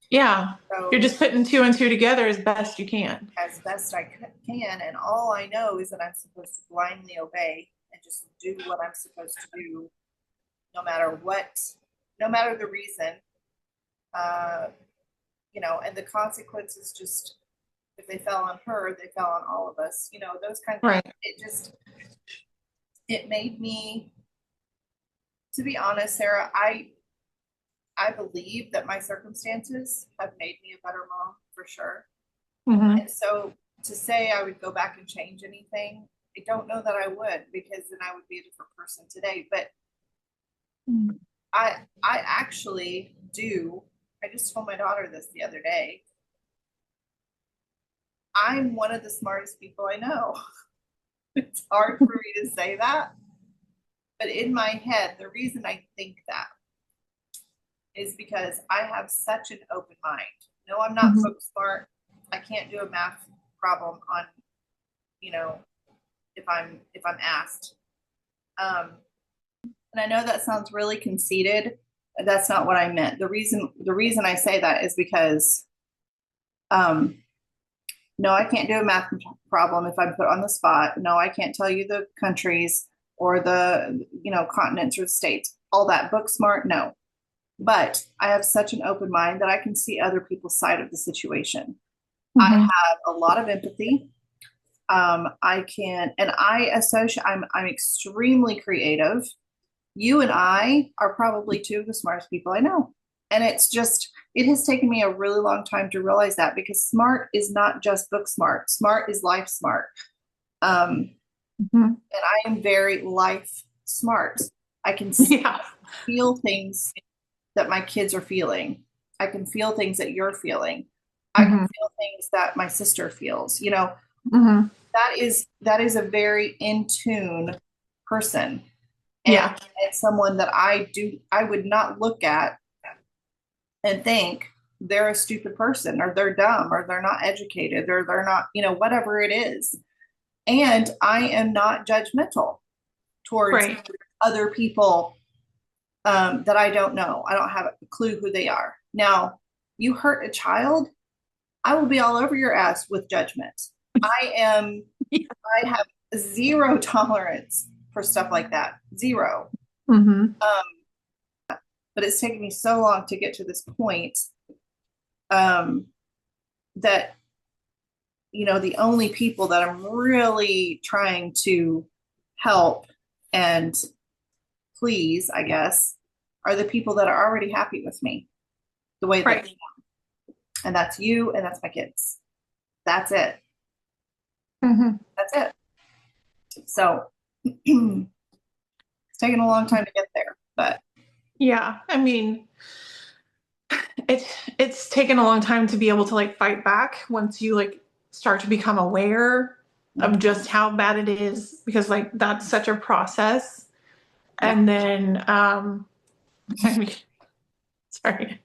Yeah. So you're just putting 2 and 2 together as best you can. As best I can. And all I know is that I'm supposed to blindly obey and just do what I'm supposed to do, no matter what, no matter the reason. And the consequences, just if they fell on her, they fell on all of us, those kinds of things. It made me, to be honest, Sarah, I believe that my circumstances have made me a better mom for sure. And so to say I would go back and change anything, I don't know that I would, because then I would be a different person today. But I actually do. I just told my daughter this the other day. I'm one of the smartest people I know. It's hard for me to say that, but in my head, the reason I think that is because I have such an open mind. No, I'm not book smart. I can't do a math problem on, if I'm asked. And And I know that sounds really conceited. That's not what I meant. The reason I say that is because um no, I can't do a math problem if I'm put on the spot. No, I can't tell you the countries or the, continents or states. All that book smart, no. But I have such an open mind that I can see other people's side of the situation. I Mhm. have a lot of empathy. I can, and I associate, I'm extremely creative. You and I are probably two of the smartest people I know. And it has taken me a really long time to realize that, because smart is not just book smart. Smart is life smart. Mhm. And I am very life smart. I can Yeah. feel things that my kids are feeling. I can feel things that you're feeling. I can Mhm. feel things that my sister feels. Mhm. That is a very in tune person. And Yeah. it's someone that I would not look at and think they're a stupid person, or they're dumb, or they're not educated, or they're not, whatever it is. And I am not judgmental towards Right. other people that I don't know. I don't have a clue who they are. Now, you hurt a child, I will be all over your ass with judgment. I am, Yeah. I have zero tolerance for stuff like that. Zero. Mhm. But it's taken me so long to get to this point, um, that, the only people that I'm really trying to help and please, I guess, are the people that are already happy with me the way that, Right. and that's you and that's my kids. That's it. Mhm. That's it. So it's taken a long time to get there, but Yeah. I mean, it's taken a long time to be able to like fight back once you like start to become aware of just how bad it is, because like that's such a process. yeah, And then I mean, sorry.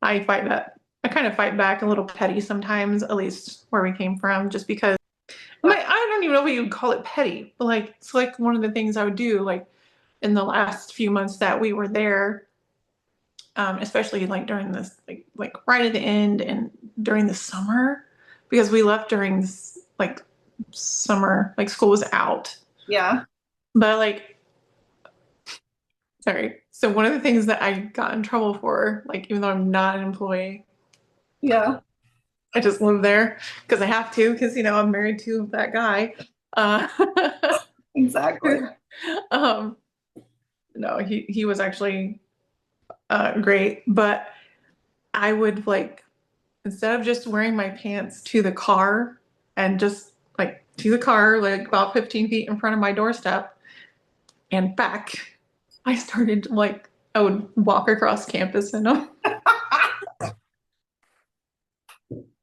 I kind of fight back a little petty sometimes, at least where we came from, just because I don't even know what you would call it petty, but like it's like one of the things I would do like in the last few months that we were there, especially like during this like right at the end and during the summer, because we left during this, like summer, like school was out. yeah, But like, sorry. So one of the things that I got in trouble for, like even though I'm not an employee, yeah, I just live there because I have to, because I'm married to that guy. Uh, exactly. um, no, he was actually great, but I would like, instead of just wearing my pants to the car and just like to the car, like about 15 feet in front of my doorstep and back, I started like, I would walk across campus in them.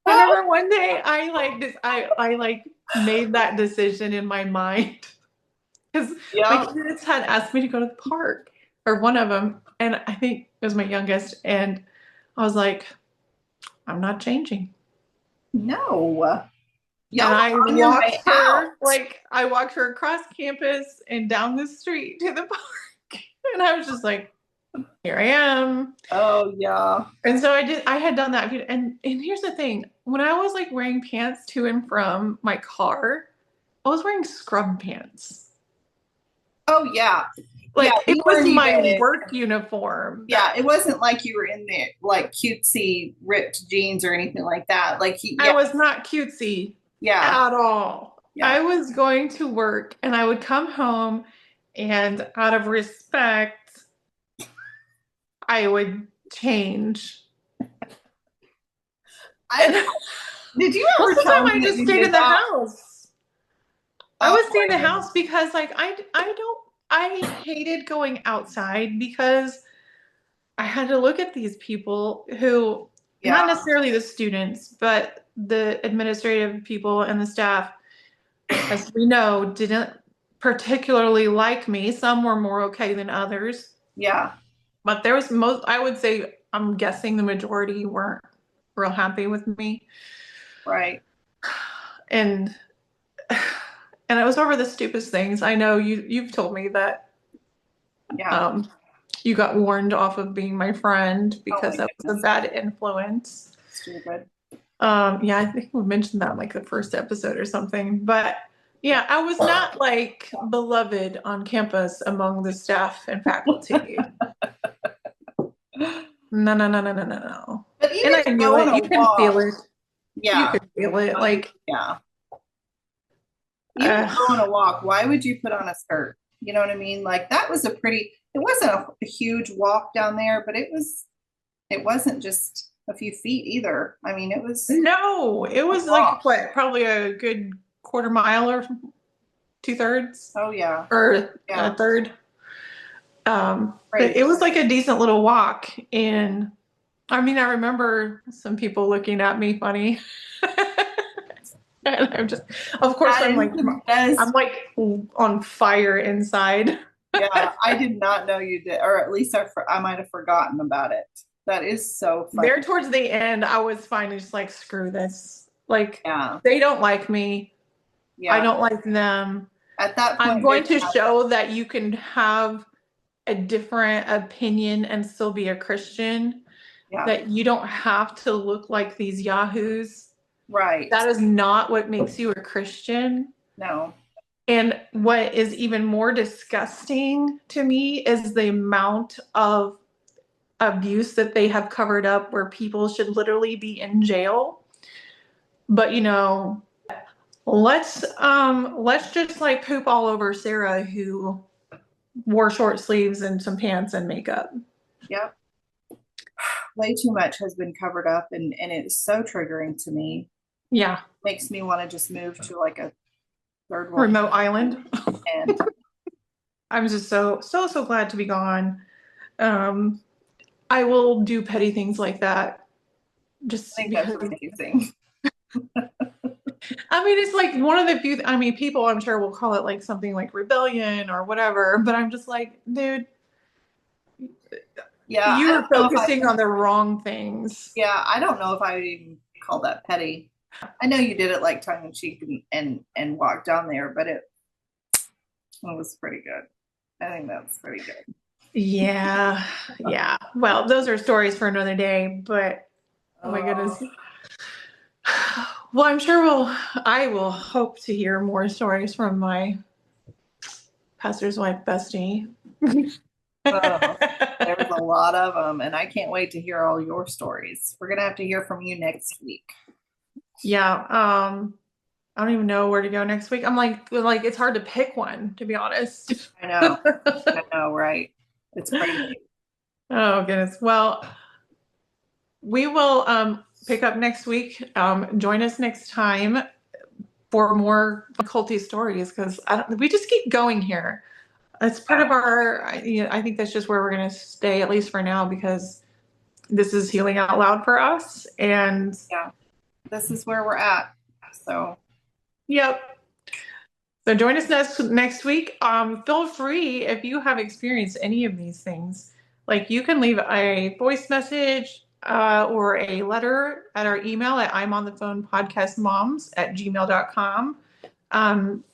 I remember one day I like this, I like made that decision in my mind because my Yeah, kids had asked me to go to the park, or one of them, and I think it was my youngest, and I was like, I'm not changing. no, And y'all were on your way out. I walked her across campus and down the street to the park. And I was just like, here I am. Oh yeah, And so I had done that. And here's the thing, when I was like wearing pants to and from my car, I was wearing scrub pants. oh yeah, yeah. Like it We was weren't my even. work uniform. Yeah, it wasn't like you were in there like cutesy ripped jeans or anything like that. Like I yeah, was not cutesy yeah, at all. yeah. I was going to work and I would come home, and out of respect, I would change. And I did you most ever of the time tell me I that just you stayed did in the that? house. I Oh would stay in my the goodness. house because like I hated going outside because I had to look at these people who, not Yeah, necessarily the students, but the administrative people and the staff, as we know, didn't particularly like me. Some were more okay than others, yeah, but there was most, I would say, I'm guessing the majority weren't real happy with me. right. And and it was over the stupidest things. I know you've told me that Yeah. You got warned off of being my friend because my that was a goodness. bad influence. Stupid. Yeah, I think we mentioned that in like the first episode or something. But yeah, I was not like beloved on campus among the staff and faculty. No. But And even I to knew go on it. a You can walk, feel it. You yeah, could feel it. Like, yeah. Even to uh, go on a walk, why would you put on a skirt? You know what I mean? Like that was it wasn't a huge walk down there, but it wasn't just a few feet either. I mean, it was no, it was a like walk. what, probably a good quarter mile or 2/3 Oh yeah. or Yeah. a third. But Great. it was like a decent little walk. And I mean, I remember some people looking at me funny. And I'm just, of course, I'm like on fire inside. Yeah, I did not know you did, or at least I might have forgotten about it. That is so funny. There towards the end, I was finally just like, screw this. Like, Yeah. they don't like me. Yeah. I don't like them. At that point, I'm going to show that you can have a different opinion and still be a Christian. Yeah. That you don't have to look like these yahoos. Right. That is not what makes you a Christian. No. And what is even more disgusting to me is the amount of abuse that they have covered up where people should literally be in jail. But let's just like poop all over Sarah, who wore short sleeves and some pants and makeup. Yep. Way too much has been covered up, and it's so triggering to me. Yeah. Makes me want to just move to like a third world remote island. And I'm just so glad to be gone. I will do petty things like that. Just I think because, that's amazing. I mean, it's like one of the few. I mean, people I'm sure will call it like something like rebellion or whatever, but I'm just like, dude, Yeah, you're focusing on the wrong things. Yeah, I don't know if I would even call that petty. I know you did it like tongue in cheek and walked down there, but it was pretty good. I think that's pretty good. Yeah. Well, those are stories for another day, but oh my goodness. Well, I'm sure I will hope to hear more stories from my pastor's wife, bestie. There's a lot of them, and I can't wait to hear all your stories. We're gonna have to hear from you next week. Yeah. I don't even know where to go next week. I'm like it's hard to pick one, to be honest. I know, right? It's crazy. Oh goodness. Well, we will pick up next week. Join us next time for more culty stories, because we just keep going here. It's part of our. I think that's just where we're going to stay, at least for now, because this is healing out loud for us. And yeah, this is where we're at. So, yep. So join us next week. Feel free, if you have experienced any of these things, like you can leave a voice message or a letter at our email at imonthephonepodcastmoms@gmail.com.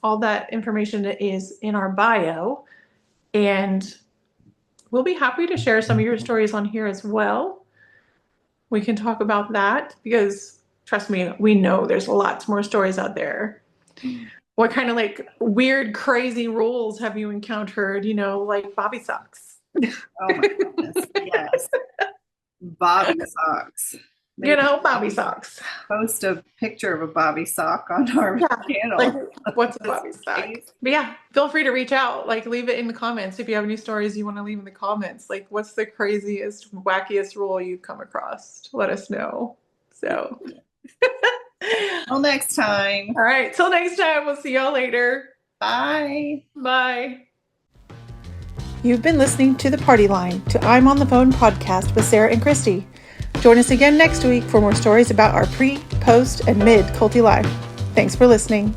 All that information is in our bio, and we'll be happy to share some of your stories on here as well. We can talk about that, because trust me, we know there's lots more stories out there. What kind of like weird, crazy rules have you encountered? Like Bobby socks. Oh my goodness, yes. Bobby socks. Bobby socks. Post a picture of a Bobby sock on our channel. Like, what's a Bobby sock? But yeah, feel free to reach out. Like, leave it in the comments if you have any stories you want to leave in the comments. Like, what's the craziest, wackiest rule you've come across? Let us know. So, till next time. All right, till next time. We'll see y'all later. Bye. Bye. You've been listening to The Party Line, to I'm on the Phone podcast with Sarah and Christy. Join us again next week for more stories about our pre, post, and mid culty life. Thanks for listening.